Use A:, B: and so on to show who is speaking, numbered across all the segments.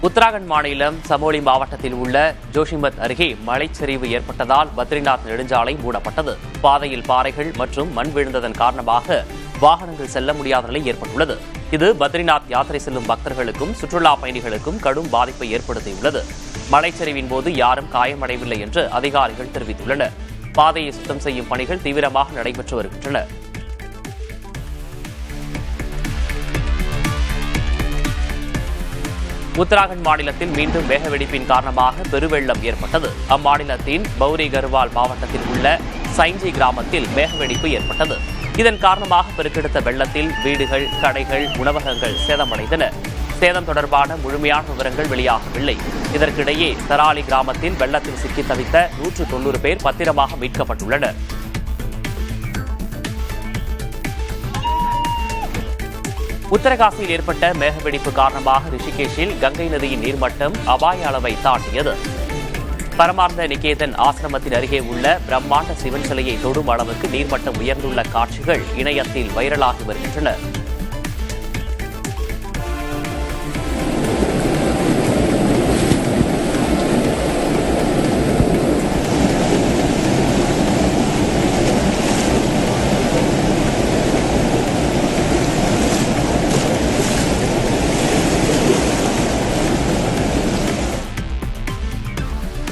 A: உத்தராகண்ட் மாநிலம் சமோலி மாவட்டத்தில் உள்ள ஜோஷிமத் அருகே மலைச்சரிவு ஏற்பட்டதால் பத்ரிநாத் நெடுஞ்சாலை மூடப்பட்டது. பாதையில் பாறைகள் மற்றும் மண் விழுந்ததன் காரணமாக வாகனங்கள் செல்ல முடியாத நிலை ஏற்பட்டுள்ளது. இது பத்ரிநாத் யாத்திரை செல்லும் பக்தர்களுக்கும் சுற்றுலா பயணிகளுக்கும் கடும் பாதிப்பை ஏற்படுத்தியுள்ளது. மலைச்சரிவின் போது யாரும் காயமடையவில்லை என்று அதிகாரிகள் தெரிவித்துள்ளனர். பாதையை சுத்தம் செய்யும் பணிகள் தீவிரமாக நடைபெற்று வருகின்றன. உத்தராகண்ட் மாநிலத்தில் மீண்டும் மேகவெடிப்பின் காரணமாக பெருவெள்ளம் ஏற்பட்டது. அம்மாநிலத்தின் பௌரி கர்வால் மாவட்டத்தில் உள்ள சைஞ்சி கிராமத்தில் மேகவெடிப்பு ஏற்பட்டது. இதன் காரணமாக பெருக்கெடுத்த வெள்ளத்தில் வீடுகள், கடைகள், உணவகங்கள் சேதமடைந்தன. சேதம் தொடர்பான முழுமையான விவரங்கள் வெளியாகவில்லை. இதற்கிடையே தராலி கிராமத்தில் வெள்ளத்தில் சிக்கி தவித்த 190 பேர் பத்திரமாக மீட்கப்பட்டுள்ளனர். உத்தரகாசியில் ஏற்பட்ட மேகவெடிப்பு காரணமாக ரிஷிகேஷில் கங்கை நதியின் நீர்மட்டம் அபாய அளவை தாண்டியது. பரமார்ந்த நிகேதன் ஆசிரமத்தின் அருகே உள்ள பிரம்மாண்ட சிவன் சிலையை தொடும் அளவுக்கு நீர்மட்டம் உயர்ந்துள்ள காட்சிகள் இணையத்தில் வைரலாகி வருகின்றன.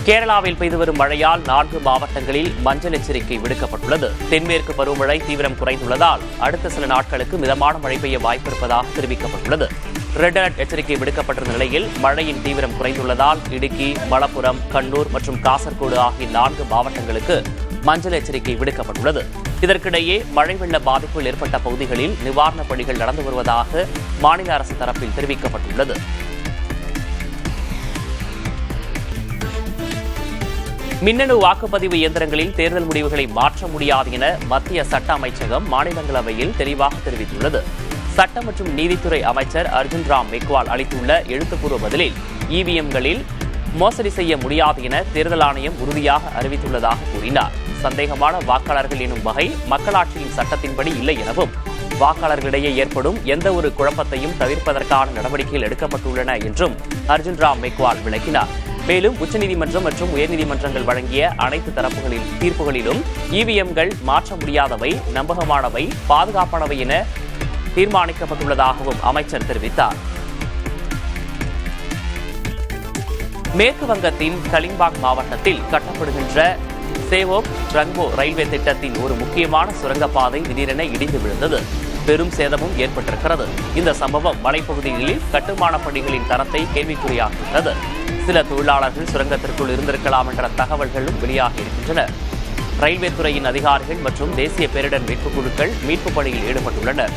A: கேரளாவில் பெய்து வரும் மழையால் 4 மாவட்டங்களில் மஞ்சள் எச்சரிக்கை விடுக்கப்பட்டுள்ளது. தென்மேற்கு பருவமழை தீவிரம் குறைந்துள்ளதால் அடுத்த சில நாட்களுக்கு மிதமான மழை பெய்ய வாய்ப்பிருப்பதாக தெரிவிக்கப்பட்டுள்ளது. ரெட் அலர்ட் எச்சரிக்கை விடுக்கப்பட்டிருந்த நிலையில் மழையின் தீவிரம் குறைந்துள்ளதால் இடுக்கி, மலப்புரம், கண்ணூர் மற்றும் காசர்கோடு ஆகிய 4 மாவட்டங்களுக்கு மஞ்சள் எச்சரிக்கை விடுக்கப்பட்டுள்ளது. இதற்கிடையே மழை வெள்ள பாதிப்புகள் ஏற்பட்ட பகுதிகளில் நிவாரணப் பணிகள் நடந்து வருவதாக மாநில அரசு தரப்பில் தெரிவிக்கப்பட்டுள்ளது. மின்னணு வாக்குப்பதிவு இயந்திரங்களில் தேர்தல் முடிவுகளை மாற்ற முடியாது என மத்திய சட்ட அமைச்சகம் மாநிலங்களவையில் தெளிவாக தெரிவித்துள்ளது. சட்ட மற்றும் நீதித்துறை அமைச்சர் அர்ஜுன் ராம் மெக்வால் அளித்துள்ள எழுத்துப்பூர்வ பதிலில் இவிஎம்களில் மோசடி செய்ய முடியாது என தேர்தல் ஆணையம் உறுதியாக அறிவித்துள்ளதாக கூறினார். சந்தேகமான வாக்காளர்கள் எனும் வகை மக்களாட்சியின் சட்டத்தின்படி இல்லை எனவும் வாக்காளர்களிடையே ஏற்படும் எந்த ஒரு குழப்பத்தையும் தவிர்ப்பதற்கான நடவடிக்கைகள் எடுக்கப்பட்டுள்ளன என்றும் அர்ஜுன் ராம் மெக்வால் விளக்கினார். மேலும் உச்சநீதிமன்றம் மற்றும் உயர்நீதிமன்றங்கள் வழங்கிய அனைத்து தரப்புகளின் தீர்ப்புகளிலும் இவிஎம்கள் மாற்ற முடியாதவை, நம்பகமானவை, பாதுகாப்பானவை என தீர்மானிக்கப்பட்டுள்ளதாகவும் அமைச்சர் தெரிவித்தார். மேற்கு வங்கத்தின் கலிம்பாங் மாவட்டத்தில் கட்டப்படுகின்ற சேவோக் ரங்போ ரயில்வே திட்டத்தின் ஒரு முக்கியமான சுரங்கப்பாதை திடீரென இடிந்து விழுந்தது. பெரும் சேதமும் ஏற்பட்டிருக்கிறது. இந்த சம்பவம் மலைப்பகுதிகளில் கட்டுமான பணிகளின் தரத்தை கேள்விக்குறியாகியுள்ளது. சில தொழிலாளர்கள் சுரங்கத்திற்குள் இருந்திருக்கலாம் என்ற தகவல்களும் வெளியாகி இருக்கின்றன. ரயில்வே துறையின் அதிகாரிகள் மற்றும் தேசிய பேரிடர் மீட்புக் குழுக்கள் மீட்புப் பணியில் ஈடுபட்டுள்ளனர்.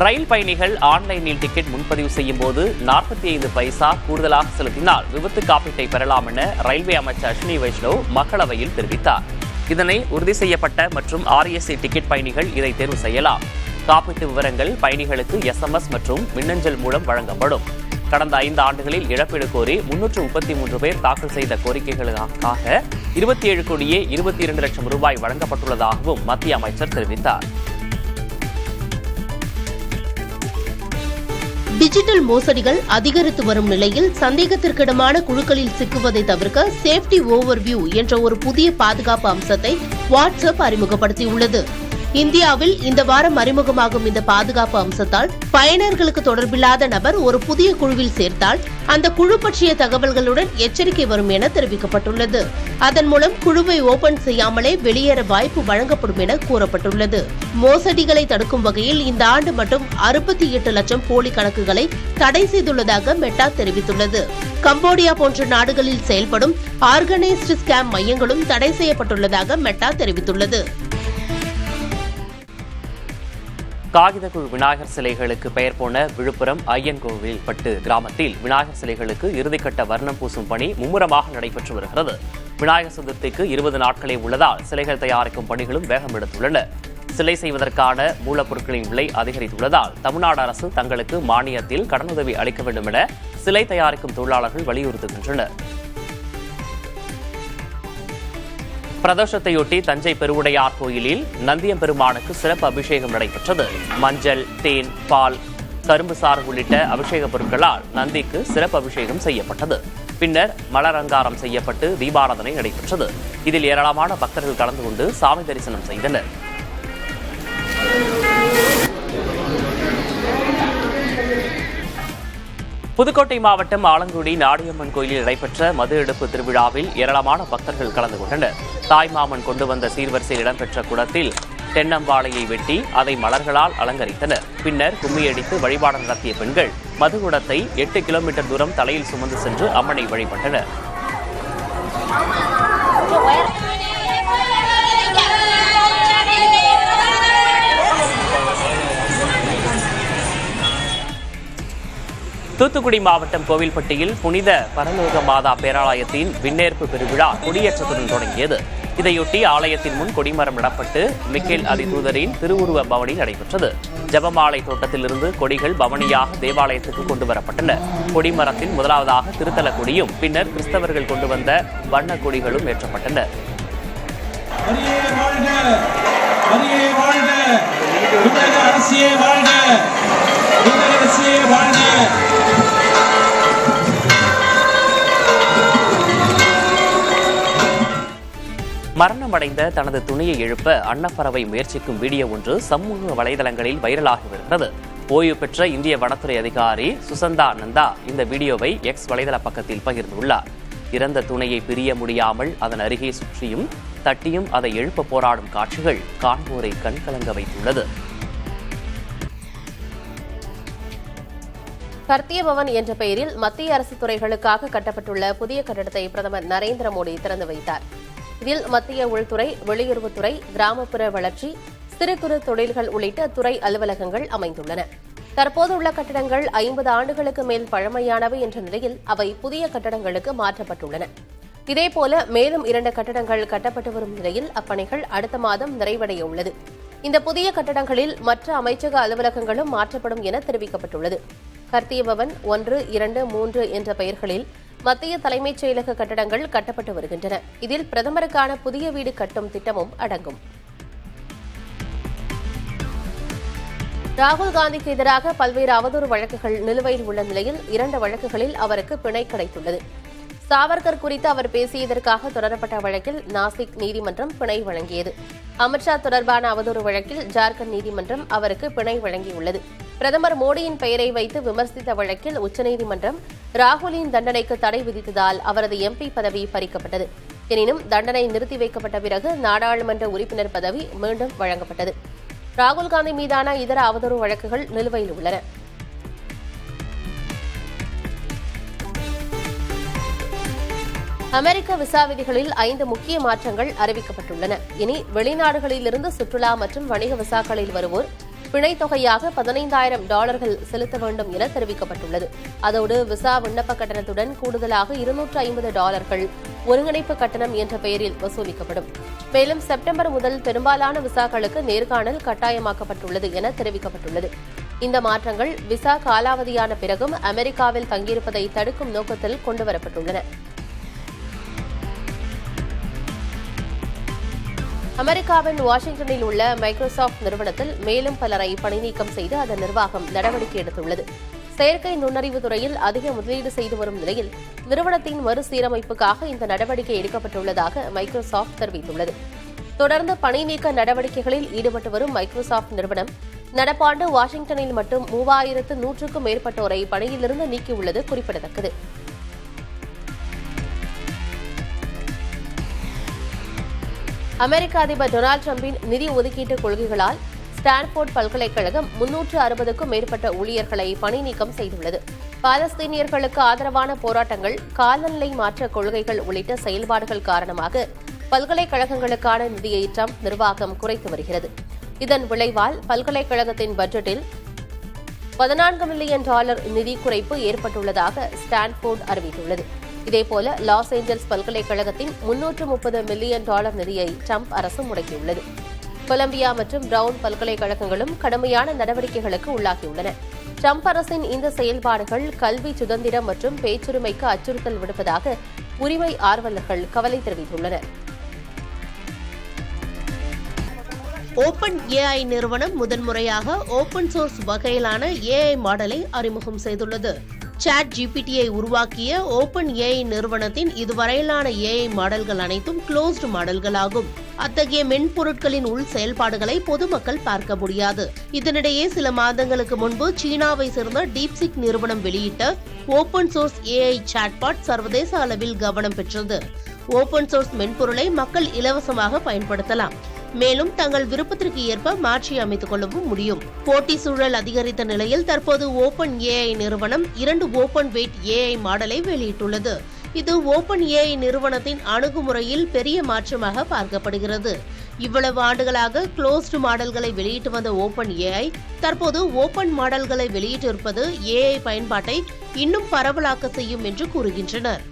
A: ரயில் பயணிகள் ஆன்லைனில் டிக்கெட் முன்பதிவு செய்யும் போது 45 பைசா கூடுதலாக செலுத்தினால் விபத்து காப்பீட்டை பெறலாம் என ரயில்வே அமைச்சர் அஸ்வினி வைஷ்ணவ் மக்களவையில் தெரிவித்தார். இதனை உறுதி செய்யப்பட்ட மற்றும் RSC டிக்கெட் பயணிகள் இதை தேர்வு செய்யலாம். காப்பீட்டு விவரங்கள் பயணிகளுக்கு SMS மற்றும் மின்னஞ்சல் மூலம் வழங்கப்படும். கடந்த 5 ஆண்டுகளில் இழப்பீடு கோரி 333 பேர் தாக்கல் செய்த கோரிக்கைகளுக்காக 27 கோடியே 22 லட்சம் ரூபாய் வழங்கப்பட்டுள்ளதாகவும் மத்திய அமைச்சர் தெரிவித்தார்.
B: டிஜிட்டல் மோசடிகள் அதிகரித்து வரும் நிலையில் சந்தேகத்திற்கிடமான குழுக்களில் சிக்குவதை தவிர்க்க சேஃப்டி ஓவர்வியூ என்ற ஒரு புதிய பாதுகாப்பு அம்சத்தை வாட்ஸ்அப் அறிமுகப்படுத்தியுள்ளது. இந்தியாவில் இந்த வாரம் அறிமுகமாகும் இந்த பாதுகாப்பு அம்சத்தால் பயனர்களுக்கு தொடர்பில்லாத நபர் ஒரு புதிய குழுவில் சேர்த்தால் அந்த குழு பற்றிய தகவல்களுடன் எச்சரிக்கை வரும் என தெரிவிக்கப்பட்டுள்ளது. அதன் மூலம் குழுவை ஓபன் செய்யாமலே வெளியேற வாய்ப்பு வழங்கப்படும் என கூறப்பட்டுள்ளது. மோசடிகளை தடுக்கும் வகையில் இந்த ஆண்டு மட்டும் 68 லட்சம் போலி கணக்குகளை தடை செய்துள்ளதாக மெட்டா தெரிவித்துள்ளது. கம்போடியா போன்ற நாடுகளில் செயல்படும் ஆர்கனைஸ்டு ஸ்கேம் மையங்களும் தடை செய்யப்பட்டுள்ளதாக மெட்டா தெரிவித்துள்ளது.
A: காகிதக்குழு விநாயகர் சிலைகளுக்கு பெயர் போன விழுப்புரம் ஐயன்கோவில் பட்டு கிராமத்தில் விநாயகர் சிலைகளுக்கு இறுதிக்கட்ட வர்ணம் பூசும் பணி மும்முரமாக நடைபெற்று வருகிறது. விநாயகர் சதுர்த்திக்கு 20 நாட்களே உள்ளதால் சிலைகள் தயாரிக்கும் பணிகளும் வேகம் எடுத்துள்ளன. சிலை செய்வதற்கான மூலப்பொருட்களின் விலை அதிகரித்துள்ளதால் தமிழ்நாடு அரசு தங்களுக்கு மானியத்தில் கடனுதவி அளிக்க வேண்டும் என சிலை தயாரிக்கும் தொழிலாளர்கள் வலியுறுத்துகின்றனர். பிரதோஷத்தையொட்டி தஞ்சை பெருவுடையார் கோயிலில் நந்தியம்பெருமானுக்கு சிறப்பு அபிஷேகம் நடைபெற்றது. மஞ்சள், தேன், பால், கரும்பு சாறு உள்ளிட்ட அபிஷேக பொருட்களால் நந்திக்கு சிறப்பு அபிஷேகம் செய்யப்பட்டது. பின்னர் மலர் அலங்காரம் செய்யப்பட்டு தீபாராதனை நடைபெற்றது. இதில் ஏராளமான பக்தர்கள் கலந்து கொண்டு சாமி தரிசனம் செய்தனர். புதுக்கோட்டை மாவட்டம் ஆலங்குடி நாடியம்மன் கோயிலில் நடைபெற்ற மது எடுப்பு திருவிழாவில் ஏராளமான பக்தர்கள் கலந்து கொண்டனர். தாய்மாமன் கொண்டு வந்த சீர்வரிசையில் இடம்பெற்ற குடத்தில் தென்னம்பாளையை வெட்டி அதை மலர்களால் அலங்கரித்தனர். பின்னர் கும்மியடித்து வழிபாடு நடத்திய பெண்கள் மதுகுடத்தை 8 கிலோமீட்டர் தூரம் தலையில் சுமந்து சென்று அம்மனை வழிபட்டனர். தூத்துக்குடி மாவட்டம் கோவில்பட்டியில் புனித பரலோக மாதா பேராலயத்தின் விண்ணேற்பு பெருவிழா கொடியேற்றத்துடன் தொடங்கியது. இதையொட்டி ஆலயத்தின் முன் கொடிமரம் நடப்பட்டு மிக்கேல் அதிதூதரின் திருவுருவ பவனி நடைபெற்றது. ஜபமாலை தோட்டத்திலிருந்து கொடிகள் பவனியாக தேவாலயத்துக்கு கொண்டு வரப்பட்டன. கொடிமரத்தின் முதலாவதாக திருத்தல கொடியும் பின்னர் கிறிஸ்தவர்கள் கொண்டு வந்த வண்ண கொடிகளும் ஏற்றப்பட்டன. மரணமடைந்த தனது துணியை எழுப்ப அன்னப்பறவை முயற்சிக்கும் வீடியோ ஒன்று சமூக வலைதளங்களில் வைரலாகி வருகிறது. ஓய்வு பெற்ற இந்திய வனத்துறை அதிகாரி சுசந்தா நந்தா இந்த வீடியோவை எக்ஸ் வலைதள பக்கத்தில் பகிர்ந்துள்ளார். இறந்த துணையை பிரிய முடியாமல் அதன் அருகே சுற்றியும் தட்டியும் அதை எழுப்ப போராடும் காட்சிகள் காண்போரை கண்கலங்க வைத்துள்ளது.
B: கர்த்திய பவன் என்ற பெயரில் மத்திய அரசு துறைகளுக்காக கட்டப்பட்டுள்ள புதிய கட்டடத்தை பிரதமர் நரேந்திர மோடி திறந்து வைத்தார். இதில் மத்திய உள்துறை, வெளியுறவுத்துறை, கிராமப்புற வளர்ச்சி, சிறு குறு தொழில்கள் உள்ளிட்ட துறை அலுவலகங்கள் அமைந்துள்ளன. தற்போதுள்ள கட்டடங்கள் 50 ஆண்டுகளுக்கு மேல் பழமையானவை என்ற நிலையில் அவை புதிய கட்டடங்களுக்கு மாற்றப்பட்டுள்ளன. இதேபோல மேலும் 2 கட்டடங்கள் கட்டப்பட்டு வரும் நிலையில் அப்பணிகள் அடுத்த மாதம் நிறைவடைய உள்ளது. இந்த புதிய கட்டடங்களில் மற்ற அமைச்சக அலுவலகங்களும் மாற்றப்படும் என தெரிவிக்கப்பட்டுள்ளது. கர்த்திய பவன் 1, 2, 3 என்ற பெயர்களில் மத்திய தலைமைச் செயலக கட்டடங்கள் கட்டப்பட்டு வருகின்றன. இதில் பிரதமருக்கான புதிய வீடு கட்டும் திட்டமும் அடங்கும். ராகுல் காந்திக்கு எதிராக பல்வேறு அவதூறு வழக்குகள் நிலுவையில் உள்ள நிலையில் 2 வழக்குகளில் அவருக்கு பிணை கிடைத்துள்ளது. சாவர்கர் குறித்து அவர் பேசியதற்காக தொடரப்பட்ட வழக்கில் நாசிக் நீதிமன்றம் பிணை வழங்கியது. அமித்ஷா தொடர்பான அவதூறு வழக்கில் ஜார்க்கண்ட் நீதிமன்றம் அவருக்கு பிணை வழங்கியுள்ளது. பிரதமர் மோடியின் பெயரை வைத்து விமர்சித்த வழக்கில் உச்சநீதிமன்றம் ராகுலின் தண்டனைக்கு தடை விதித்ததால் அவரது எம்பி பதவி பறிக்கப்பட்டது. எனினும் தண்டனை நிறுத்தி வைக்கப்பட்ட பிறகு நாடாளுமன்ற உறுப்பினர் பதவி மீண்டும் வழங்கப்பட்டது. ராகுல் காந்தி மீதான இதர அவதூறு வழக்குகள் நிலுவையில் உள்ளன. அமெரிக்க விசா விதிகளில் 5 முக்கிய மாற்றங்கள் அறிவிக்கப்பட்டுள்ளன. இனி வெளிநாடுகளிலிருந்து சுற்றுலா மற்றும் வணிக விசாக்களில் வருவோர் பிணைத் தொகையாக $15,000 செலுத்த வேண்டும் என தெரிவிக்கப்பட்டுள்ளது. அதோடு விசா விண்ணப்ப கட்டணத்துடன் கூடுதலாக $250 ஒருங்கிணைப்பு கட்டணம் என்ற பெயரில் வசூலிக்கப்படும். மேலும் செப்டம்பர் முதல் பெரும்பாலான விசாக்களுக்கு நேர்காணல் கட்டாயமாக்கப்பட்டுள்ளது என தெரிவிக்கப்பட்டுள்ளது. இந்த மாற்றங்கள் விசா காலாவதியான பிறகும் அமெரிக்காவில் தங்கியிருப்பதை தடுக்கும் நோக்கத்தில் கொண்டுவரப்பட்டுள்ளன. அமெரிக்காவின் வாஷிங்டனில் உள்ள மைக்ரோசாப்ட் நிறுவனத்தில் மேலும் பலரை பணிநீக்கம் செய்து அதன் நிர்வாகம் நடவடிக்கை எடுத்துள்ளது. செயற்கை நுண்ணறிவு துறையில் அதிக முதலீடு செய்து வரும் நிலையில் நிறுவனத்தின் மறுசீரமைப்புக்காக இந்த நடவடிக்கை எடுக்கப்பட்டுள்ளதாக மைக்ரோசாப்ட் தெரிவித்துள்ளது. தொடர்ந்து பணிநீக்க நடவடிக்கைகளில் ஈடுபட்டு வரும் மைக்ரோசாப்ட் நிறுவனம் நடப்பாண்டு வாஷிங்டனில் மட்டும் 3100க்கும் மேற்பட்டோரை பணியிலிருந்து நீக்கியுள்ளது குறிப்பிடத்தக்கது. அமெரிக்க அதிபர் டொனால்டு டிரம்பின் நிதி ஒதுக்கீட்டு கொள்கைகளால் ஸ்டான்போர்ட் பல்கலைக்கழகம் 360க்கும் மேற்பட்ட ஊழியர்களை பணி நீக்கம் செய்துள்ளது. பாலஸ்தீனியர்களுக்கு ஆதரவான போராட்டங்கள், காலநிலை மாற்ற கொள்கைகள் உள்ளிட்ட செயல்பாடுகள் காரணமாக பல்கலைக்கழகங்களுக்கான நிதியை டிரம்ப் நிர்வாகம் குறைத்து வருகிறது. இதன் விளைவால் பல்கலைக்கழகத்தின் பட்ஜெட்டில் $14 மில்லியன் நிதி குறைப்பு ஏற்பட்டுள்ளதாக ஸ்டான்போர்ட் அறிவித்துள்ளது. இதேபோல லாஸ் ஏஞ்சல்ஸ் பல்கலைக்கழகத்தின் $330 மில்லியன் நிதியை டிரம்ப் அரசு முடக்கியுள்ளது. கொலம்பியா மற்றும் பிரவுன் பல்கலைக்கழகங்களும் கடுமையான நடவடிக்கைகளுக்கு உள்ளாகியுள்ளன. ட்ரம்ப் அரசின் இந்த செயல்பாடுகள் கல்வி சுதந்திரம் மற்றும் பேச்சுரிமைக்கு அச்சுறுத்தல் விடுப்பதாக உரிமை ஆர்வலர்கள் கவலை தெரிவித்துள்ளனர். ஓபன் ஏஐ நிறுவனம் முதன்முறையாக ஓபன் சோர்ஸ் வகையிலான ஏஐ மாடலை அறிமுகம் செய்துள்ளது. சாட் ஜிபிடியை உருவாக்கிய ஓபன் ஏஐ நிறுவனத்தின் இதுவரையிலான ஏஐ மாடல்கள் அனைத்தும் க்ளோஸ்டு மாடல்களாகும். அத்தகைய மென்பொருட்களின் உள் செயல்பாடுகளை பொதுமக்கள் பார்க்க முடியாது. இதனிடையே சில மாதங்களுக்கு முன்பு சீனாவை சேர்ந்த டீப்சிக் நிறுவனம் வெளியிட்ட ஓபன் சோர்ஸ் ஏஐ சாட்பாட் சர்வதேச அளவில் கவனம் பெற்றது. ஓபன் சோர்ஸ் மென்பொருளை மக்கள் இலவசமாக பயன்படுத்தலாம். மேலும் தங்கள் விருப்பத்திற்கு ஏற்ப மாற்றி அமைத்துக் கொள்ளவும் முடியும். போட்டி சூழல் அதிகரித்த நிலையில் தற்போது ஓபன் ஏஐ நிறுவனம் 2 ஓபன் வெயிட் ஏஐ மாடலை வெளியிட்டுள்ளது. இது ஓபன் ஏஐ நிறுவனத்தின் அணுகுமுறையில் பெரிய மாற்றமாக பார்க்கப்படுகிறது. இவ்வளவு ஆண்டுகளாக க்ளோஸ்டு மாடல்களை வெளியிட்டு வந்த ஓபன் ஏஐ தற்போது ஓபன் மாடல்களை வெளியிட்டிருப்பது ஏஐ பயன்பாட்டை இன்னும் பரவலாக்க செய்யும் என்று கூறுகின்றனர்.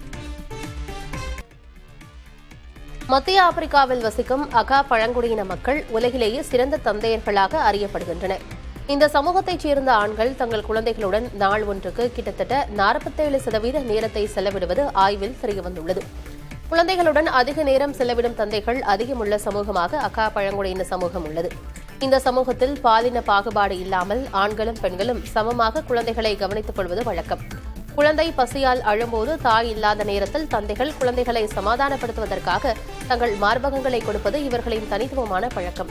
B: மத்திய ஆப்பிரிக்காவில் வசிக்கும் அகா பழங்குடியின மக்கள் உலகிலேயே சிறந்த தந்தையர்களாக அறியப்படுகின்றனர். இந்த சமூகத்தைச் சேர்ந்த ஆண்கள் தங்கள் குழந்தைகளுடன் நாள் ஒன்றுக்கு கிட்டத்தட்ட 47% நேரத்தை செலவிடுவது ஆய்வில் தெரியவந்துள்ளது. குழந்தைகளுடன் அதிக நேரம் செலவிடும் தந்தைகள் அதிகமுள்ள சமூகமாக அகா பழங்குடியின சமூகம் உள்ளது. இந்த சமூகத்தில் பாலின பாகுபாடு இல்லாமல் ஆண்களும் பெண்களும் சமமாக குழந்தைகளை கவனித்துக் கொள்வது வழக்கம். குழந்தை பசியால் அழும்போது தாய் இல்லாத நேரத்தில் தந்தைகள் குழந்தைகளை சமாதானப்படுத்துவதற்காக தங்கள் மார்பகங்களை கொடுப்பது இவர்களின் தனித்துவமான பழக்கம்.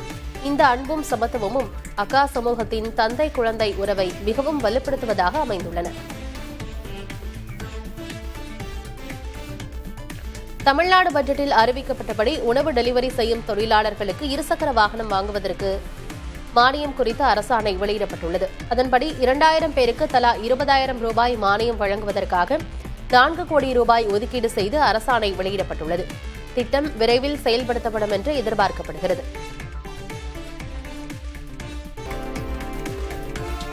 B: இந்த அன்பும் சமத்துவமும் அகா சமூகத்தின் தந்தை குழந்தை உறவை மிகவும் வலுப்படுத்துவதாக அமைந்துள்ளன. தமிழ்நாடு பட்ஜெட்டில் அறிவிக்கப்பட்டபடி உணவு டெலிவரி செய்யும் தொழிலாளர்களுக்கு இருசக்கர வாகனம் வாங்குவதற்கு மானியம் குறித்த அரசாணை வெளியிடப்பட்டுள்ளது. அதன்படி 2000 பேருக்கு தலா 20,000 ரூபாய் மானியம் வழங்குவதற்காக 4 கோடி ரூபாய் ஒதுக்கீடு செய்து அரசாணை வெளியிடப்பட்டுள்ளது. திட்டம் விரைவில் செயல்படுத்தப்படும் என்று எதிர்பார்க்கப்படுகிறது.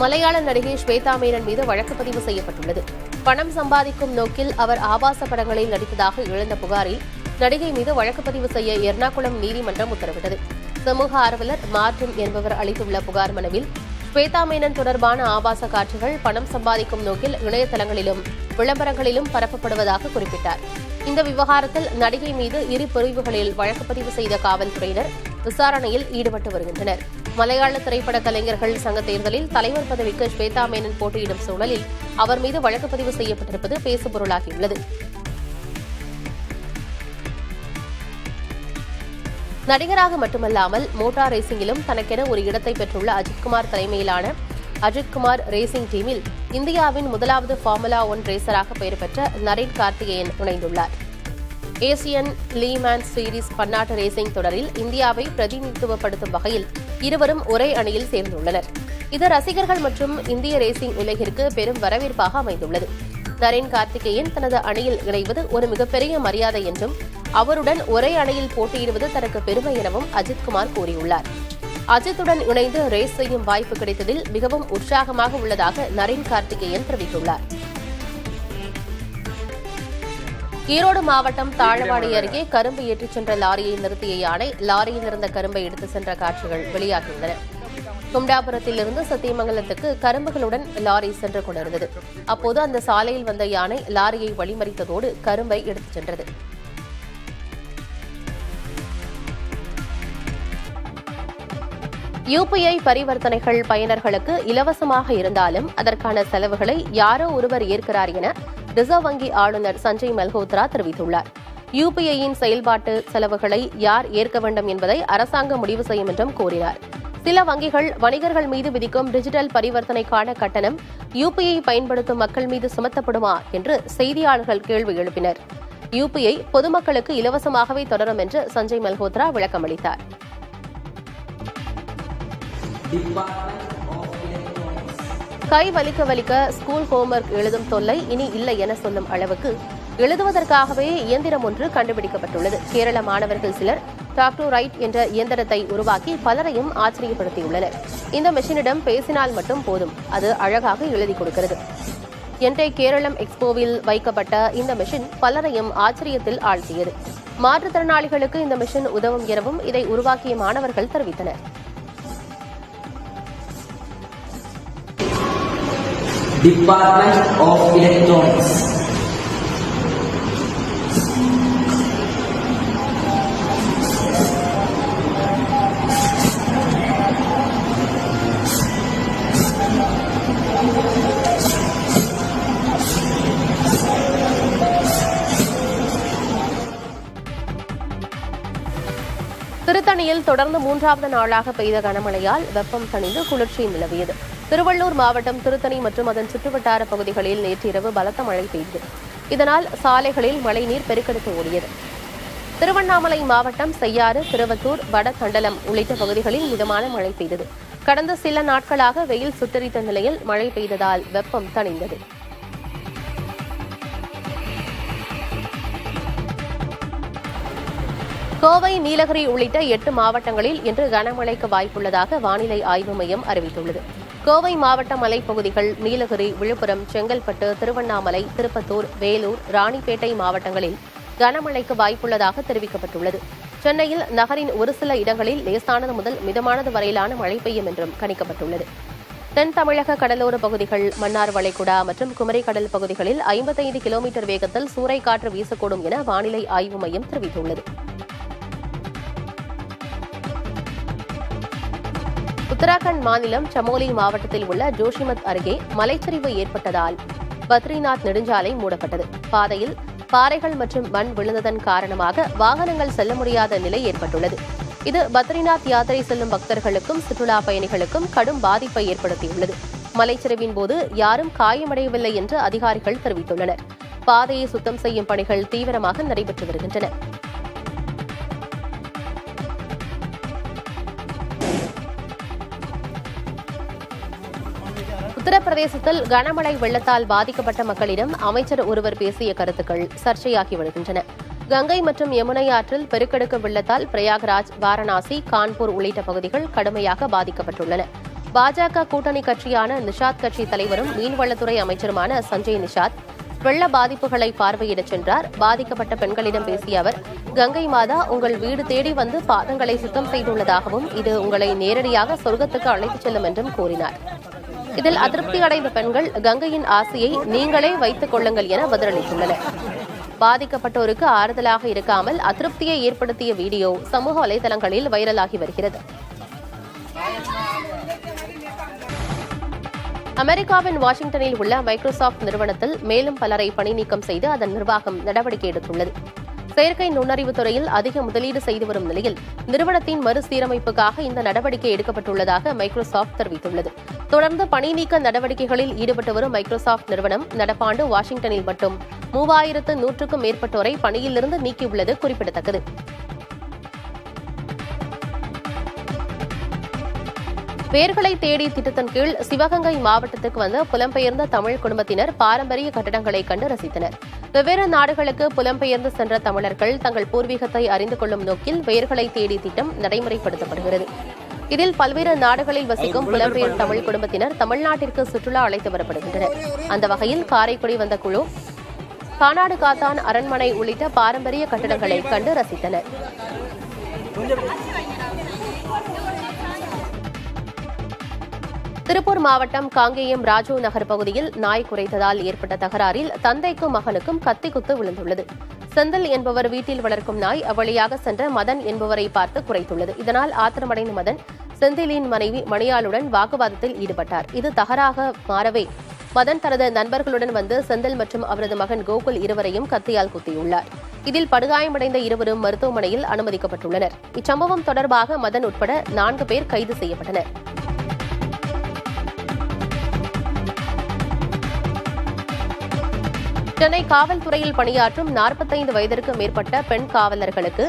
B: மலையாள நடிகை ஸ்வேதா மேனன் மீது வழக்கு பதிவு செய்யப்பட்டுள்ளது. பணம் சம்பாதிக்கும் நோக்கில் அவர் ஆபாச படங்களில் நடித்ததாக எழுந்த புகாரில் நடிகை மீது வழக்கு பதிவு செய்ய எர்ணாகுளம் நீதிமன்றம் உத்தரவிட்டது. சமூக ஆர்வலர் மார்டின் என்பவர் அளித்துள்ள புகார் மனுவில் ஸ்வேதா மேனன் தொடர்பான ஆபாச காட்சிகள் பணம் சம்பாதிக்கும் நோக்கில் இணையதளங்களிலும் விளம்பரங்களிலும் பரப்பப்படுவதாக குறிப்பிட்டார். இந்த விவகாரத்தில் நடிகை மீது 2 பிரிவுகளில் வழக்கு பதிவு செய்த காவல்துறையினர் விசாரணையில் ஈடுபட்டு வருகின்றனர். மலையாள திரைப்பட கலைஞர்கள் சங்க தேர்தலில் தலைவர் பதவிக்கு ஸ்வேதா மேனன் போட்டியிடும் சூழலில் அவர் மீது வழக்கு பதிவு செய்யப்பட்டிருப்பது பேசுபொருளாகியுள்ளது. நடிகராக மட்டுமல்லாமல் மோட்டார் ரேசிங்கிலும் தனக்கென ஒரு இடத்தை பெற்றுள்ள அஜித்குமார் தலைமையிலான அஜித்குமார் ரேசிங் டீமில் இந்தியாவின் முதலாவது ஃபார்முலா 1 ரேசராக பெயர் பெற்ற நரேன் கார்த்திகேயன் இணைந்துள்ளார். ஏசியன் லீமேன் சீரிஸ் பன்னாட்டு ரேசிங் தொடரில் இந்தியாவை பிரதிநிதித்துவப்படுத்தும் வகையில் இருவரும் ஒரே அணியில் சேர்ந்துள்ளனர். இது ரசிகர்கள் மற்றும் இந்திய ரேசிங் உலகிற்கு பெரும் வரவேற்பாக அமைந்துள்ளது. நரேன் கார்த்திகேயன் தனது அணியில் இணைவது ஒரு மிகப்பெரிய மரியாதை என்றும் அவருடன் ஒரே அணியில் போட்டியிடுவது தனக்கு பெருமை எனவும் அஜித்குமார் கூறியுள்ளார். அஜித்துடன் இணைந்து ரேஸ் செய்யும் வாய்ப்பு கிடைத்ததில் மிகவும் உற்சாகமாக உள்ளதாக நரேன் கார்த்திகேயன் தெரிவித்துள்ளார். ஈரோடு மாவட்டம் தாழவாடி அருகே கரும்பு ஏற்றிச் சென்ற லாரியை நிறுத்திய யானை லாரியில் இருந்த கரும்பை எடுத்துச் சென்ற காட்சிகள் வெளியாகியுள்ளன. கும்டாபுரத்திலிருந்து சத்தியமங்கலத்துக்கு கரும்புகளுடன் லாரி சென்று கொண்டிருந்தது. அப்போது அந்த சாலையில் வந்த யானை லாரியை வழிமறித்ததோடு கரும்பை எடுத்துச் சென்றது. யுபிஐ பரிவர்த்தனைகள் பயனர்களுக்கு இலவசமாக இருந்தாலும் அதற்கான செலவுகளை யாரோ ஒருவர் ஏற்கிறார் என ரிசர்வ் வங்கி ஆளுநர் சஞ்சய் மல்ஹோத்ரா தெரிவித்துள்ளார். யுபிஐயின் செயல்பாட்டு செலவுகளை யார் ஏற்க வேண்டும் என்பதை அரசாங்கம் முடிவு செய்யும் என்றும் கூறினார். சில வங்கிகள் வணிகர்கள் மீது விதிக்கும் டிஜிட்டல் பரிவர்த்தனைக்கான கட்டணம் யுபிஐ பயன்படுத்தும் மக்கள் மீது சுமத்தப்படுமா என்று செய்தியாளர்கள் கேள்வி எழுப்பினர். யுபிஐ பொதுமக்களுக்கு இலவசமாகவே தொடரும் என்று சஞ்சய் மல்ஹோத்ரா விளக்கமளித்தார். கை வலிக்க வலிக்க ஸ்கூல் ஹோம்வொர்க் எழுதும் தொல்லை இனி இல்லை என சொல்லும் அளவுக்கு எழுதுவதற்காகவே இயந்திரம் ஒன்று கண்டுபிடிக்கப்பட்டுள்ளது. கேரள மாணவர்கள் சிலர் டாக்டர் ரைட் என்ற இயந்திரத்தை உருவாக்கி பலரையும் ஆச்சரியப்படுத்தியுள்ளனர். இந்த மெஷினிடம் பேசினால் மட்டும் போதும், அது அழகாக எழுதி கொடுக்கிறது. என்டே கேரளம் எக்ஸ்போவில் வைக்கப்பட்ட இந்த மெஷின் பலரையும் ஆச்சரியத்தில் ஆழ்த்தியது. மாற்றுத்திறனாளிகளுக்கு இந்த மிஷன் உதவும் எனவும் இதை உருவாக்கிய மாணவர்கள் தெரிவித்தனர்.
C: Department of Electronics.
B: திருத்தணியில் தொடர்ந்து 3வது நாளாக பெய்த கனமழையால் வெப்பம் தணிந்து குளிர்ச்சி நிலவியது. திருவள்ளூர் மாவட்டம் திருத்தணி மற்றும் அதன் சுற்றுவட்டார பகுதிகளில் நேற்றிரவு பலத்த மழை பெய்தது. இதனால் சாலைகளில் மழைநீர் பெருக்கெடுத்து ஓடியது. திருவண்ணாமலை மாவட்டம் செய்யாறு, திருவத்தூர், வடகண்டலம் உள்ளிட்ட பகுதிகளில் மிதமான மழை பெய்தது. கடந்த சில நாட்களாக வெயில் சுட்டரித்த நிலையில் மழை பெய்ததால் வெப்பம் தணிந்தது. கோவை, நீலகிரி உள்ளிட்ட 8 மாவட்டங்களில் இன்று கனமழைக்கு வாய்ப்புள்ளதாக வானிலை ஆய்வு மையம் அறிவித்துள்ளது. கோவை மாவட்ட மலைப்பகுதிகள், நீலகிரி, விழுப்புரம், செங்கல்பட்டு, திருவண்ணாமலை, திருப்பத்தூர், வேலூர், ராணிப்பேட்டை மாவட்டங்களில் கனமழைக்கு வாய்ப்புள்ளதாக தெரிவிக்கப்பட்டுள்ளது. சென்னையில் நகரின் ஒரு சில இடங்களில் லேசானது முதல் மிதமானது வரையிலான மழை பெய்யும் என்றும் கணிக்கப்பட்டுள்ளது. தென் தமிழக கடலோர பகுதிகள், மன்னார் வளைகுடா மற்றும் குமரி கடல் பகுதிகளில் 55 கிலோமீட்டர் வேகத்தில் சூறைக்காற்று வீசக்கூடும் என வானிலை ஆய்வு மையம் தெரிவித்துள்ளது. உத்தராகண்ட் மாநிலம் சமோலி மாவட்டத்தில் உள்ள ஜோஷிமத் அருகே மலைச்சரிவு ஏற்பட்டதால் பத்ரிநாத் நெடுஞ்சாலை மூடப்பட்டது. பாதையில் பாறைகள் மற்றும் மண் விழுந்ததன் காரணமாக வாகனங்கள் செல்ல முடியாத நிலை ஏற்பட்டுள்ளது. இது பத்ரிநாத் யாத்திரை செல்லும் பக்தர்களுக்கும் சுற்றுலா பயணிகளுக்கும் கடும் பாதிப்பை ஏற்படுத்தியுள்ளது. மலைச்சரிவின் போது யாரும் காயமடையவில்லை என்று அதிகாரிகள் தெரிவித்துள்ளனர். பாதையை சுத்தம் செய்யும் பணிகள் தீவிரமாக நடைபெற்று வருகின்றன. உத்தரப்பிரதேசத்தில் கனமழை வெள்ளத்தால் பாதிக்கப்பட்ட மக்களிடம் அமைச்சர் ஒருவர் பேசிய கருத்துக்கள் சர்ச்சையாகி வருகின்றன. கங்கை மற்றும் யமுனை ஆற்றில் பெருக்கெடுக்க வெள்ளத்தால் பிரயாக்ராஜ், வாரணாசி, கான்பூர் உள்ளிட்ட பகுதிகள் கடுமையாக பாதிக்கப்பட்டுள்ளன. பாஜக கூட்டணி கட்சியான நிஷாத் கட்சி தலைவரும் மீன்வளத்துறை அமைச்சருமான சஞ்சய் நிஷாத் வெள்ள பாதிப்புகளை பார்வையிடச் சென்றார். பாதிக்கப்பட்ட பெண்களிடம் பேசிய அவர், கங்கை மாதா உங்கள் வீடு தேடி வந்து பாதங்களை சுத்தம் செய்துள்ளதாகவும் இது உங்களை நேரடியாக சொர்க்கத்துக்கு அழைத்துச் செல்லும் என்றும் கூறினார். இதில் அதிருப்தி அடைந்த பெண்கள் கங்கையின் ஆசையை நீங்களே வைத்துக் கொள்ளுங்கள் என பதிலளித்துள்ளனர். பாதிக்கப்பட்டோருக்கு ஆறுதலாக இருக்காமல் அதிருப்தியை ஏற்படுத்திய வீடியோ சமூக வலைதளங்களில் வைரலாகி வருகிறது. அமெரிக்காவின் வாஷிங்டனில் உள்ள மைக்ரோசாப்ட் நிறுவனத்தில் மேலும் பலரை பணி நீக்கம் செய்து அதன் நிர்வாகம் நடவடிக்கை எடுத்துள்ளது. செயற்கை நுண்ணறிவு துறையில் அதிக முதலீடு செய்து வரும் நிலையில் நிறுவனத்தின் மறுசீரமைப்புக்காக இந்த நடவடிக்கை எடுக்கப்பட்டுள்ளதாக மைக்ரோசாப்ட் தெரிவித்துள்ளது. தொடர்ந்து பணி நீக்க நடவடிக்கைகளில் ஈடுபட்டு வரும் மைக்ரோசாப்ட் நிறுவனம் நடப்பாண்டு வாஷிங்டனில் மட்டும் 3100க்கும் மேற்பட்டோரை பணியிலிருந்து நீக்கியுள்ளது குறிப்பிடத்தக்கது. வேர்களை தேடி திட்டத்தின் கீழ் சிவகங்கை மாவட்டத்துக்கு வந்த புலம்பெயர்ந்த தமிழ் குடும்பத்தினர் பாரம்பரிய கட்டடங்களை கண்டு ரசித்தனர். வெவ்வேறு நாடுகளுக்கு புலம்பெயர்ந்து சென்ற தமிழர்கள் தங்கள் பூர்வீகத்தை அறிந்து கொள்ளும் நோக்கில் வேர்களை தேடி திட்டம் நடைமுறைப்படுத்தப்படுகிறது. இதில் பல்வேறு நாடுகளில் வசிக்கும் புலம்பெயர் தமிழ் குடும்பத்தினர் தமிழ்நாட்டிற்கு சுற்றுலா அழைத்து வரப்படுகின்றனர். அந்த வகையில் காரைக்குடி வந்த குழு கானாடு காத்தான் அரண்மனை உள்ளிட்ட பாரம்பரிய கட்டடங்களை கண்டு ரசித்தனர். திருப்பூர் மாவட்டம் காங்கேயம் ராஜீவ் நகர் பகுதியில் நாய் குரைத்ததால் ஏற்பட்ட தகராறில் தந்தைக்கும் மகனுக்கும் கத்திக்குத்து விழுந்துள்ளது. செந்தில் என்பவர் வீட்டில் வளர்க்கும் நாய் அவ்வழியாக சென்ற மதன் என்பவரை பார்த்து குரைத்துள்ளது. இதனால் ஆத்திரமடைந்த மதன் செந்திலின் மனைவி மணியாளுடன் வாக்குவாதத்தில் ஈடுபட்டார். இது தகராக மாறவே மதன் தனது நண்பர்களுடன் வந்து செந்தில் மற்றும் அவரது மகன் கோகுல் இருவரையும் கத்தியால் குத்தியுள்ளார். இதில் படுகாயமடைந்த இருவரும் மருத்துவமனையில் அனுமதிக்கப்பட்டுள்ளனர். இச்சம்பவம் தொடர்பாக மதன் உட்பட 4 பேர் கைது செய்யப்பட்டனர். சென்னை காவல்துறையில் பணியாற்றும் 45 வயதிற்கு மேற்பட்ட பெண் காவலர்களுக்கு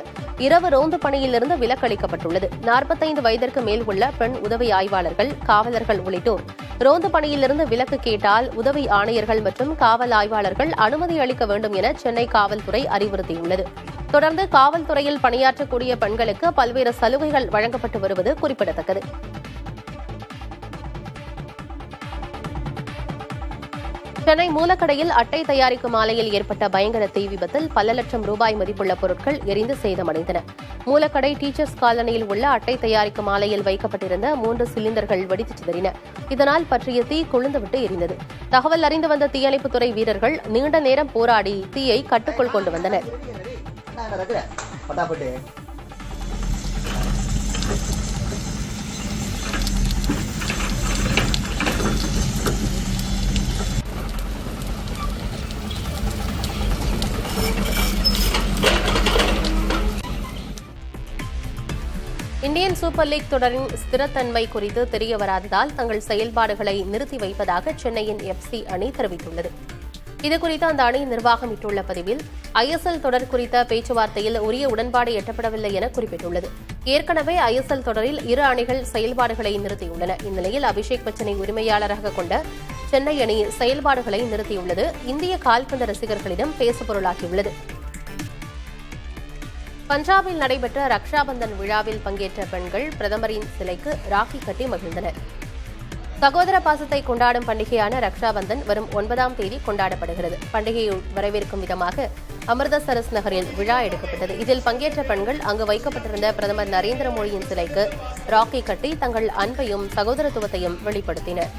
B: இரவு ரோந்து பணியிலிருந்து விலக்கு அளிக்கப்பட்டுள்ளது. 45 வயதிற்கு மேல் உள்ள பெண் உதவி ஆய்வாளர்கள், காவலர்கள் உள்ளிட்டோர் ரோந்து பணியிலிருந்து விலக்கு கேட்டால் உதவி ஆணையர்கள் மற்றும் காவல் ஆய்வாளர்கள் அனுமதி அளிக்க வேண்டும் என சென்னை காவல்துறை அறிவுறுத்தியுள்ளது. தொடர்ந்து காவல்துறையில் பணியாற்றக்கூடிய பெண்களுக்கு பல்வேறு சலுகைகள் வழங்கப்பட்டு வருவது குறிப்பிடத்தக்கது. சென்னை மூலக்கடையில் அட்டை தயாரிக்கும் ஆலையில் ஏற்பட்ட பயங்கர தீ விபத்தில் பல லட்சம் ரூபாய் மதிப்புள்ள பொருட்கள் எரிந்து சேதமடைந்தன. மூலக்கடை டீச்சர்ஸ் காலனியில் உள்ள அட்டை தயாரிக்கும் ஆலையில் வைக்கப்பட்டிருந்த 3 சிலிண்டர்கள் வெடித்து சிதறின. இதனால் பற்றிய தீ கொழுந்துவிட்டு எரிந்தது. தகவல் அறிந்து வந்த தீயணைப்புத்துறை வீரர்கள் நீண்ட நேரம் போராடி தீயை கட்டுக்குள் கொண்டு வந்தனர். இந்தியன் சூப்பர் லீக் தொடரின் ஸ்திரத்தன்மை குறித்து தெரியவராததால் தங்கள் செயல்பாடுகளை நிறுத்தி வைப்பதாக சென்னையின் FC அணி தெரிவித்துள்ளது. இதுகுறித்து அந்த அணி நிர்வாகம் இட்டுள்ள பதிவில் ISL தொடர் குறித்த பேச்சுவார்த்தையில் உரிய உடன்பாடு எட்டப்படவில்லை என குறிப்பிட்டுள்ளது. ஏற்கனவே ISL தொடரில் இரு அணிகள் செயல்பாடுகளை நிறுத்தியுள்ளன. இந்நிலையில் அபிஷேக் பச்சனை உரிமையாளராக கொண்ட சென்னை அணி செயல்பாடுகளை நிறுத்தியுள்ளது இந்திய கால்பந்து ரசிகர்களிடம் பேசுபொருளாகியுள்ளது. பஞ்சாபில் நடைபெற்ற ரக்ஷாபந்தன் விழாவில் பங்கேற்ற பெண்கள் பிரதமரின் சிலைக்கு ராக்கி கட்டி மகிழ்ந்தனர். சகோதர பாசத்தை கொண்டாடும் பண்டிகையான ரக்ஷாபந்தன் வரும் 9ஆம் தேதி கொண்டாடப்படுகிறது. பண்டிகையை வரவேற்கும் விதமாக அமிர்தசரஸ் நகரில் விழா எடுக்கப்பட்டது. இதில் பங்கேற்ற பெண்கள் அங்கு வைக்கப்பட்டிருந்த பிரதமர் நரேந்திர மோடியின் சிலைக்கு ராக்கி கட்டி தங்கள் அன்பையும் சகோதரத்துவத்தையும் வெளிப்படுத்தினர்.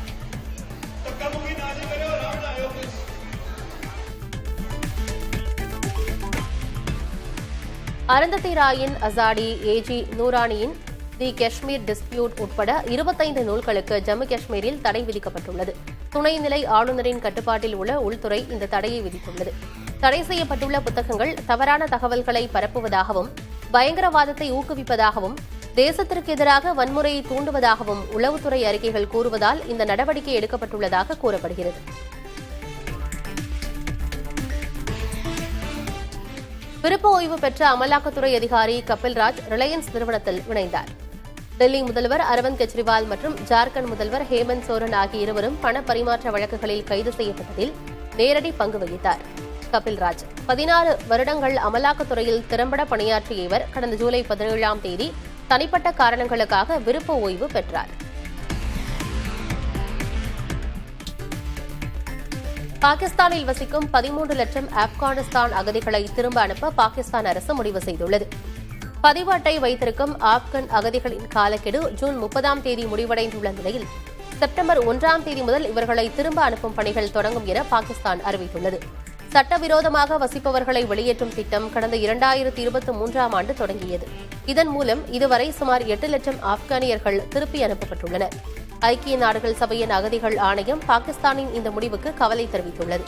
B: அருந்ததி ராயின் அசாடி, ஏஜி நூரானியின் தி காஷ்மீர் டிஸ்பியூட் உட்பட 25 நூல்களுக்கு ஜம்மு காஷ்மீரில் தடை விதிக்கப்பட்டுள்ளது. துணைநிலை ஆளுநரின் கட்டுப்பாட்டில் உள்ள உள்துறை இந்த தடையை விதித்துள்ளது. தடை செய்யப்பட்டுள்ள புத்தகங்கள் தவறான தகவல்களை பரப்புவதாகவும், பயங்கரவாதத்தை ஊக்குவிப்பதாகவும், தேசத்திற்கு எதிராக வன்முறையை தூண்டுவதாகவும் உளவுத்துறை அறிக்கைகள் கூறுவதால் இந்த நடவடிக்கை எடுக்கப்பட்டுள்ளதாக கூறப்படுகிறது. விருப்ப ஓய்வு பெற்ற அமலாக்கத்துறை அதிகாரி கபில்ராஜ் ரிலையன்ஸ் நிறுவனத்தில் இணைந்தார். டெல்லி முதல்வர் அரவிந்த் கெஜ்ரிவால் மற்றும் ஜார்க்கண்ட் முதல்வர் ஹேமந்த் சோரன் ஆகிய இருவரும் பண பரிமாற்ற வழக்குகளில் கைது செய்யப்பட்டதில் நேரடி பங்கு வகித்தார். கபில்ராஜ் 16 வருடங்கள் அமலாக்கத்துறையில் திறம்பட பணியாற்றிய இவர் கடந்த ஜூலை 17ஆம் தேதி தனிப்பட்ட காரணங்களுக்காக விருப்ப ஓய்வு பெற்றார். பாகிஸ்தானில் வசிக்கும் 13 லட்சம் ஆப்கானிஸ்தான் அகதிகளை திரும்ப அனுப்ப பாகிஸ்தான் அரசு முடிவு செய்துள்ளது. பதிவு அட்டை வைத்திருக்கும் ஆப்கன் அகதிகளின் காலக்கெடு ஜூன் 30ஆம் தேதி முடிவடைந்துள்ள நிலையில் செப்டம்பர் 1ஆம் தேதி முதல் இவர்களை திரும்ப அனுப்பும் பணிகள் தொடங்கும் என பாகிஸ்தான் அறிவித்துள்ளது. சட்டவிரோதமாக வசிப்பவர்களை வெளியேற்றும் திட்டம் கடந்த 2023ஆம் ஆண்டு தொடங்கியது. இதன் மூலம் இதுவரை சுமார் 8 லட்சம் ஆப்கானியர்கள் திருப்பி அனுப்பப்பட்டுள்ளனர். ஐக்கிய நாடுகள் சபையின் அகதிகள் ஆணையம் பாகிஸ்தானின் இந்த முடிவுக்கு கவலை தெரிவித்துள்ளது.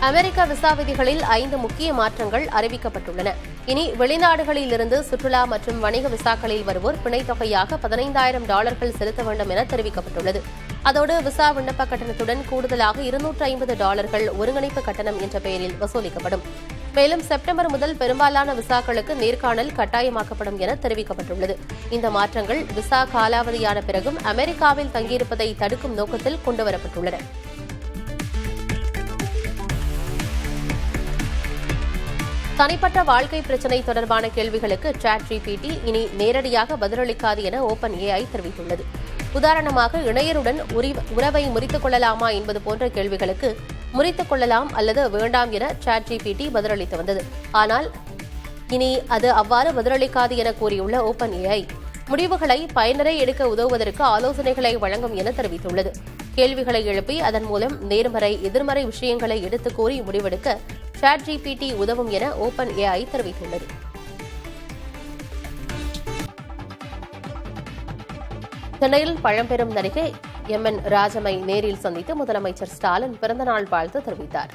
B: அமெரிக்க விசா விதிகளில் 5 முக்கிய மாற்றங்கள் அறிவிக்கப்பட்டுள்ளன. இனி வெளிநாடுகளில் இருந்து சுற்றுலா மற்றும் வணிக விசாக்களில் வருவோர் பிணைத் தொகையாக $15,000 செலுத்த வேண்டும் என தெரிவிக்கப்பட்டுள்ளது. அதோடு விசா விண்ணப்ப கட்டணத்துடன் கூடுதலாக $250 ஒருங்கிணைப்பு கட்டணம் என்ற பெயரில் வசூலிக்கப்படும். மேலும் செப்டம்பர் முதல் பெரும்பாலான விசாக்களுக்கு நேர்காணல் கட்டாயமாக்கப்படும் என தெரிவிக்கப்பட்டுள்ளது. இந்த மாற்றங்கள் விசா காலாவதியான பிறகும் அமெரிக்காவில் தங்கியிருப்பதை தடுக்கும் நோக்கத்தில் கொண்டுவரப்பட்டுள்ளன. தனிப்பட்ட வாழ்க்கை பிரச்சினை தொடர்பான கேள்விகளுக்கு ChatGPT இனி நேரடியாக பதிலளிக்காது என OpenAI தெரிவித்துள்ளது. உதாரணமாக இணையருடன் உறவை முறித்துக் கொள்ளலாமா என்பது போன்ற கேள்விகளுக்கு முறித்துக் கொள்ளலாம் அல்லது வேண்டாம் என ChatGPT பதிலளித்து வந்தது. ஆனால் இனி அது அவ்வாறு பதிலளிக்காது என கூறியுள்ள OpenAI முடிவுகளை பயனரை எடுக்க உதவுவதற்கு ஆலோசனைகளை வழங்கும் என தெரிவித்துள்ளது. கேள்விகளை எழுப்பி அதன் மூலம் நேர்மறை எதிர்மறை விஷயங்களை எடுத்துக் கூறி முடிவெடுக்க ChatGPT உதவும் என OpenAI தெரிவித்துள்ளது. சென்னையில் பழம்பெரும் நடிகை எம்என் ராஜமை நேரில் சந்தித்து முதலமைச்சர் ஸ்டாலின் பிறந்தநாள் வாழ்த்து தெரிவித்தார்.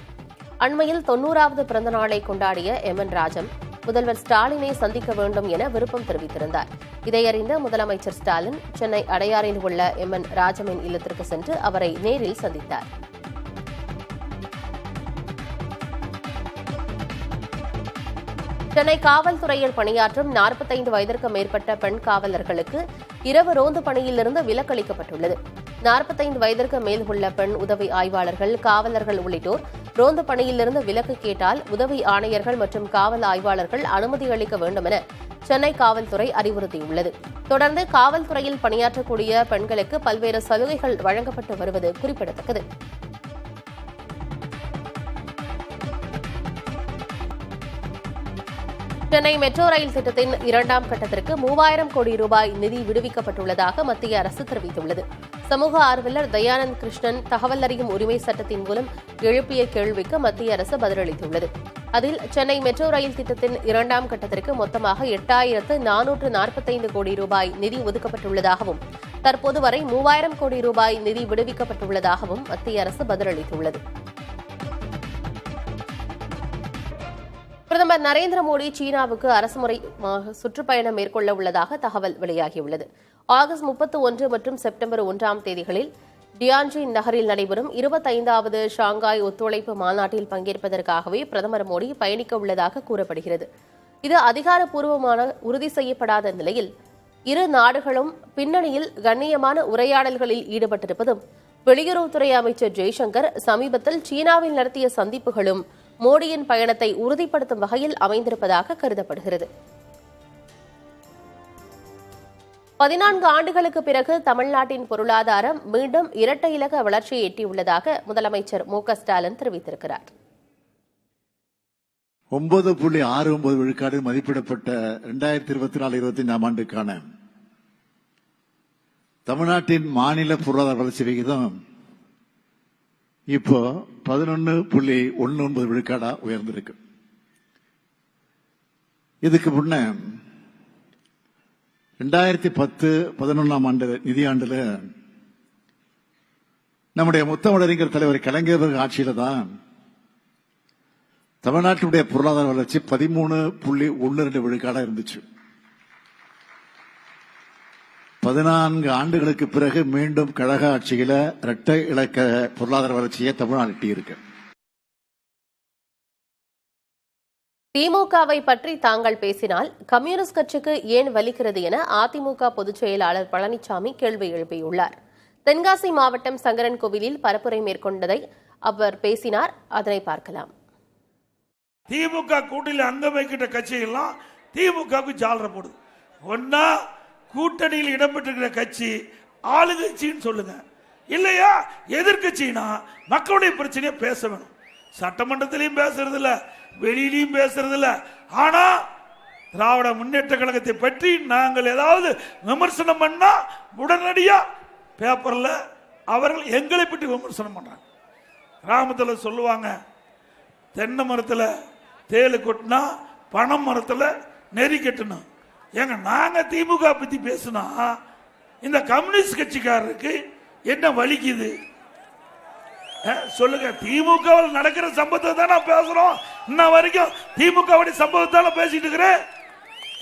B: அண்மையில் 90வது பிறந்தநாளை கொண்டாடிய எம்என் ராஜம் முதல்வர் ஸ்டாலினை சந்திக்க வேண்டும் என விருப்பம் தெரிவித்திருந்தார். இதையறிந்த முதலமைச்சர் ஸ்டாலின் சென்னை அடையாறில் உள்ள எம்என் ராஜமின் இல்லத்திற்கு சென்று அவரை நேரில் சந்தித்தார். சென்னை காவல்துறையில் பணியாற்றும் 45 வயதிற்கு மேற்பட்ட பெண் காவலர்களுக்கு இரவு ரோந்து பணியிலிருந்து விலக்களிக்கப்பட்டுள்ளது. 45 வயதிற்கு மேல் உள்ள பெண் உதவி ஆய்வாளர்கள், காவலர்கள் உள்ளிட்டோர் ரோந்து பணியிலிருந்து விலக்கு கேட்டால் உதவி ஆணையர்கள் மற்றும் காவல் ஆய்வாளர்கள் அனுமதி அளிக்க வேண்டும் என சென்னை காவல்துறை அறிவுறுத்தியுள்ளது. தொடர்ந்து காவல்துறையில் பணியாற்றக்கூடிய பெண்களுக்கு பல்வேறு சலுகைகள் வழங்கப்பட்டு வருவது குறிப்பிடத்தக்கது. சென்னை மெட்ரோ ரயில் திட்டத்தின் 2ஆம் கட்டத்திற்கு 3000 கோடி ரூபாய் நிதி விடுவிக்கப்பட்டுள்ளதாக மத்திய அரசு தெரிவித்துள்ளது. சமூக ஆர்வலர் தயானந்த் கிருஷ்ணன் தகவல் அறியும் உரிமை சட்டத்தின் மூலம் எழுப்பிய கேள்விக்கு மத்திய அரசு பதிலளித்துள்ளது. அதில் சென்னை மெட்ரோ ரயில் திட்டத்தின் 2ஆம் கட்டத்திற்கு மொத்தமாக 8445 கோடி ரூபாய் நிதி ஒதுக்கப்பட்டுள்ளதாகவும் தற்போது வரை 3000 கோடி ரூபாய் நிதி விடுவிக்கப்பட்டுள்ளதாகவும் மத்திய அரசு பதிலளித்துள்ளது. பிரதமர் நரேந்திர மோடி சீனாவுக்கு அரசுமுறை சுற்றுப்பயணம் மேற்கொள்ள உள்ளதாக தகவல் வெளியாகியுள்ளது. ஆகஸ்ட் 31 மற்றும் செப்டம்பர் 1ஆம் தேதிகளில் டியான்ஜின் நகரில் நடைபெறும் 25வது ஷாங்காய் ஒத்துழைப்பு மாநாட்டில் பங்கேற்பதற்காகவே பிரதமர் மோடி பயணிக்க உள்ளதாக கூறப்படுகிறது. இது அதிகாரப்பூர்வமான உறுதி செய்யப்படாத நிலையில் இரு நாடுகளும் பின்னணியில் கண்ணியமான உரையாடல்களில் ஈடுபட்டிருப்பதும் வெளியுறவுத்துறை அமைச்சர் ஜெய்சங்கர் சமீபத்தில் சீனாவில் நடத்திய சந்திப்புகளும் மோடியின் பயணத்தை உறுதிப்படுத்தும் வகையில் அமைந்திருப்பதாக கருதப்படுகிறது. 14 ஆண்டுகளுக்கு பிறகு தமிழ்நாட்டின் பொருளாதாரம் மீண்டும் இரட்டை இலக்க வளர்ச்சியை எட்டியுள்ளதாக முதலமைச்சர் மு.க.ஸ்டாலின் தெரிவித்திருக்கிறார்.
D: 9.69 விழுக்காடு மதிப்பிடப்பட்ட 2024-25 ஆண்டுக்கான தமிழ்நாட்டின் மாநில பொருளாதார வளர்ச்சி விகிதம் இப்போ 11.19 விழுக்காடா உயர்ந்திருக்கு. இதுக்கு முன்ன 2010-11 ஆண்டு நிதியாண்டுல நம்முடைய முத்தமிழறிஞர் தலைவர் கலைஞர் ஆட்சியில தான் தமிழ்நாட்டினுடைய பொருளாதார வளர்ச்சி 13.12 விழுக்காடா இருந்துச்சு. 14 ஆண்டுகளுக்கு பிறகு மீண்டும் கழக ஆட்சியில இரட்டை இலக்க பொருளாதார வளர்ச்சியை தமிழ்நாடு எட்டியிருக்கு.
B: திமுகவை பற்றி தாங்கள் பேசினால் கம்யூனிஸ்ட் கட்சிக்கு ஏன் வலிக்கிறது என அதிமுக பொதுச் செயலாளர் பழனிசாமி கேள்வி எழுப்பியுள்ளார். தென்காசி மாவட்டம் சங்கரன்கோவிலில் பரப்புரை மேற்கொண்டதை அவர் பேசினார். அதனை பார்க்கலாம்.
E: திமுக கூட்டணியில் அங்கம் வைக்கின்ற கட்சிகள்லாம் திமுகவுக்கு ஜாலர போடுது. ஒன்னா கூட்டணியில் இடம்பெற்றிருக்கிற கட்சி ஆளுங்கட்சின்னு சொல்லுங்க, இல்லையா எதிர்கட்சினா மக்களுடைய பிரச்சனையை பேச வேணும். சட்டமன்றத்திலையும் பேசுறது இல்ல, வெளியிலையும் பேசுறது இல்ல. ஆனா திராவிட முன்னேற்ற கழகத்தை பற்றி நாங்கள் ஏதாவது விமர்சனம் பண்ணா உடனடியா பேப்பர்ல அவர்கள் எங்களை பற்றி விமர்சனம் பண்றாங்க. கிராமத்தில் சொல்லுவாங்க, தென்னை மரத்தில் தேலு கொட்டினா பனை மரத்தில் நெறி கட்டணும். ஏங்க நாங்க திமுக பத்தி பேசினா இந்த கம்யூனிஸ்ட் கட்சிக்காரருக்கு என்ன வலிக்குது சொல்லுங்க. திமுக நடக்கிற சம்பவத்தை தான் நான் பேசுறோம். இன்ன வரைக்கும் திமுக சம்பவத்தால பேசிட்டு இருக்கிறேன்.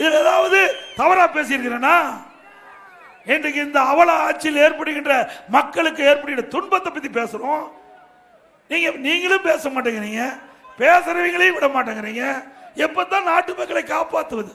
E: இதுல ஏதாவது தவறா பேசியிருக்கிறேன்னா இன்றைக்கு இந்த அவல ஆட்சியில் ஏற்படுகின்ற மக்களுக்கு ஏற்படுகின்ற துன்பத்தை பத்தி பேசுறோம். நீங்களும் பேச மாட்டேங்கிறீங்க, பேசுறவங்களையும் விட மாட்டேங்கிறீங்க. எப்பதான் நாட்டு மக்களை காப்பாற்றுவது?